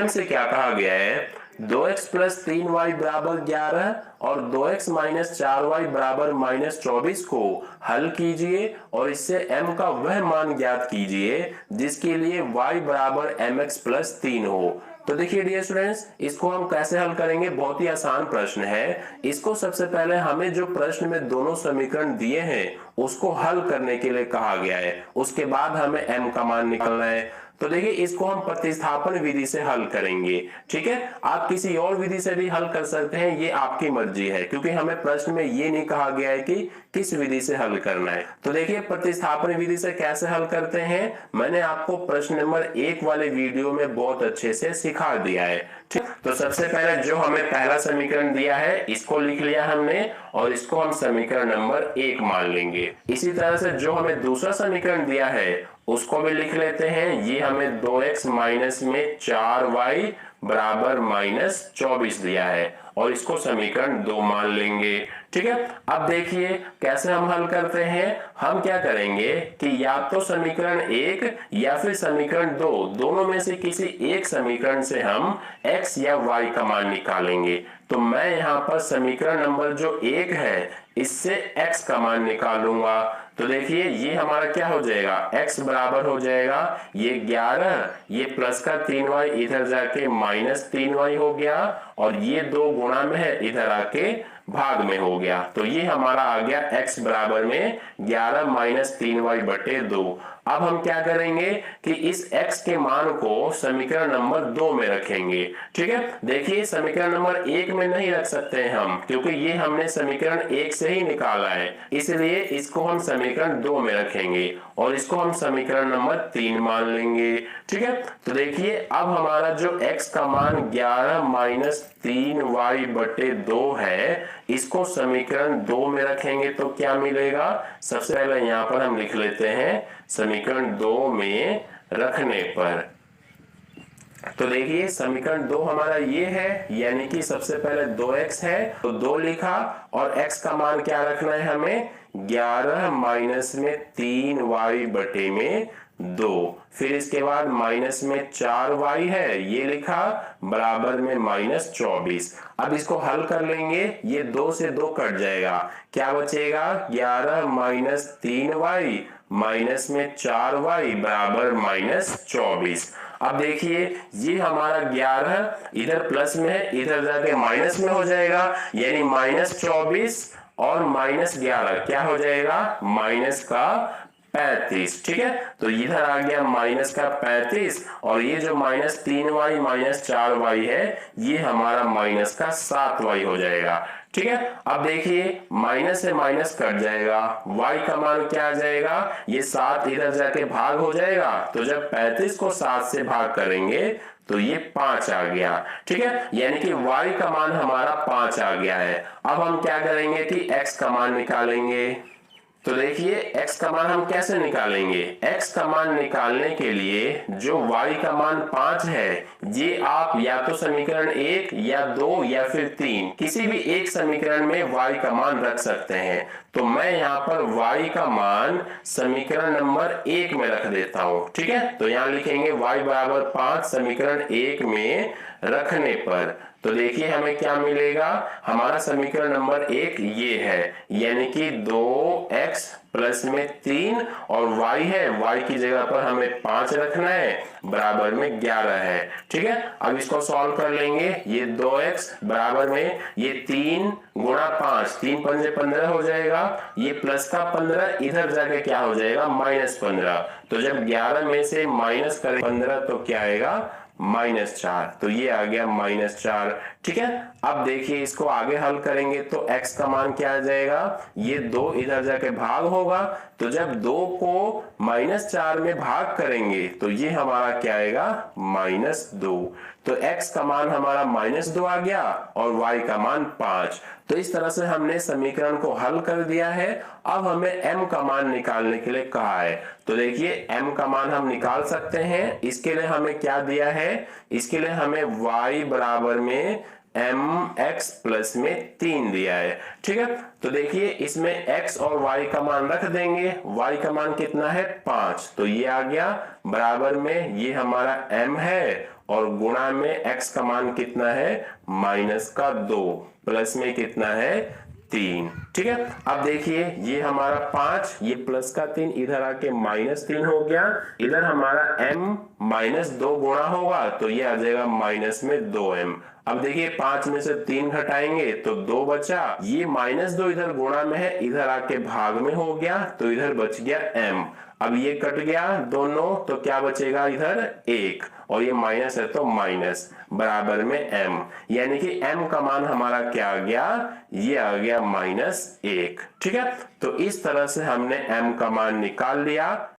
हमसे क्या कहा गया है, 2x प्लस 3y बराबर 11 और 2x माइनस 4y बराबर माइनस 24 को हल कीजिए और इससे m का वह मान ज्ञात कीजिए जिसके लिए y बराबर mx प्लस 3 हो। तो देखिए डियर स्टूडेंट्स, इसको हम कैसे हल करेंगे, बहुत ही आसान प्रश्न है। इसको सबसे पहले हमें जो प्रश्न में दोनों समीकरण दिए हैं उसको हल करने के लिए कहा गया है, उसके बाद हमें m का मान निकालना है। तो देखिए इसको हम प्रतिस्थापन विधि से हल करेंगे, ठीक है। आप किसी और विधि से भी हल कर सकते हैं, ये आपकी मर्जी है, क्योंकि हमें प्रश्न में ये नहीं कहा गया है कि किस विधि से हल करना है। तो देखिए प्रतिस्थापन विधि से कैसे हल करते हैं, मैंने आपको प्रश्न नंबर 1 वाले वीडियो में बहुत अच्छे से सिखा दिया है, ठीक। तो सबसे पहले जो हमें पहला समीकरण दिया है इसको लिख लिया हमने और इसको हम समीकरण नंबर 1 मान लेंगे। इसी तरह से जो हमें दूसरा समीकरण दिया है उसको भी लिख लेते हैं। ये हमें 2x माइनस में 4y बराबर माइनस 24 दिया है और इसको समीकरण 2 मान लेंगे, ठीक है। अब देखिए कैसे हम हल करते हैं। हम क्या करेंगे कि या तो समीकरण 1 या फिर समीकरण 2, दोनों में से किसी एक समीकरण से हम x या y का मान निकालेंगे। तो मैं यहाँ पर समीकरण नंबर जो 1 है इससे x का मान निकालूंगा। तो देखिए ये हमारा क्या हो जाएगा, x बराबर हो जाएगा ये 11, ये प्लस का 3y इधर जाके माइनस 3y हो गया और ये 2 गुणा में है इधर आके भाग में हो गया। तो ये हमारा आ गया x बराबर में 11 माइनस 3y बटे 2। अब हम क्या करेंगे कि इस x के मान को समीकरण नंबर 2 में रखेंगे, ठीक है। देखिए समीकरण नंबर 1 में नहीं रख सकते हैं हम, क्योंकि ये हमने समीकरण 1 से ही निकाला है, इसलिए इसको हम समीकरण 2 में रखेंगे और इसको हम समीकरण नंबर 3 मान लेंगे, ठीक है। तो देखिए अब हमारा जो x का मान 11 माइनस 3y बटे 2 है, इसको समीकरण 2 में रखेंगे तो क्या मिलेगा, सबसे पहले यहाँ पर हम लिख लेते हैं समीकरण 2 में रखने पर। तो देखिए समीकरण 2 हमारा ये है, यानी कि सबसे पहले 2x है तो 2 लिखा और x का मान क्या रखना है हमें, 11 माइनस में 3y बटे में 2, फिर इसके बाद माइनस में 4y है ये लिखा बराबर में माइनस 24। अब इसको हल कर लेंगे, ये 2 से 2 कट जाएगा, क्या बचेगा 11 माइनस 3y माइनस में 4y बराबर माइनस 24। अब देखिए ये हमारा 11 इधर प्लस में है इधर जाके माइनस में हो जाएगा, यानी माइनस 24 और माइनस 11 क्या हो जाएगा, माइनस का 35, ठीक है। तो इधर आ गया माइनस का 35 और ये जो माइनस 3y माइनस 4y है ये हमारा माइनस का 7y हो जाएगा, ठीक है। अब देखिए माइनस से माइनस कट जाएगा, y का मान क्या आ जाएगा, ये 7 इधर जाके भाग हो जाएगा, तो जब 35 को 7 से भाग करेंगे तो ये 5 आ गया, ठीक है, यानी कि y का मान हमारा 5 आ गया है। अब हम क्या करेंगे कि x का मान निकालेंगे। तो देखिए x का मान हम कैसे निकालेंगे, x का मान निकालने के लिए जो y का मान 5 है ये आप या तो समीकरण 1 या 2 या फिर 3 किसी भी एक समीकरण में y का मान रख सकते हैं। तो मैं यहाँ पर y का मान समीकरण नंबर 1 में रख देता हूँ, ठीक है। तो यहाँ लिखेंगे y बराबर 5 समीकरण 1 में रखने पर। तो देखिए हमें क्या मिलेगा, हमारा समीकरण नंबर 1 ये है, यानी कि 2x प्लस में 3 और y है, y की जगह पर हमें 5 रखना है बराबर में 11 है, ठीक है। अब इसको सॉल्व कर लेंगे, ये 2x बराबर में ये 3 गुणा 5, 3 पंजे 15 हो जाएगा, ये प्लस का 15 इधर जाके क्या हो जाएगा माइनस 15। तो जब 11 में से माइनस करें 15 तो क्या आएगा -4, तो ये आ गया -4, ठीक है। अब देखिए इसको आगे हल करेंगे तो x का मान क्या आ जाएगा, ये 2 इधर जाके भाग होगा, तो जब 2 को -4 में भाग करेंगे तो ये हमारा क्या आएगा -2। तो x का मान हमारा -2 आ गया और y का मान 5। तो इस तरह से हमने समीकरण को हल कर दिया है। अब हमें m का मान निकालने के लिए कहा है। तो देखिए m का मान हम निकाल सकते हैं। इसके लिए हमें क्या दिया है, इसके लिए हमें y बराबर में mx प्लस में 3 दिया है, ठीक है। तो देखिए इसमें x और y का मान रख देंगे, y का मान कितना है 5, तो ये आ गया बराबर में ये हमारा m है और गुणा में x का मान कितना है -2, प्लस में कितना है 3। ठीक है, अब देखिए ये हमारा 5, ये +3 इधर आके -3 हो गया, इधर हमारा m -2 गुणा होगा तो ये आ जाएगा -2m। अब देखिए 5 में से 3 घटाएंगे तो 2 बचा, ये -2 इधर गुणा में है, इधर आके भाग में हो गया तो इधर बच गया m। अब ये कट गया दोनों तो क्या बचेगा इधर 1, और ये माइनस है तो माइनस, बराबर में m, यानी कि m का मान हमारा क्या आ गया, ये आ गया -1। ठीक है, तो इस तरह से हमने m का मान निकाल लिया।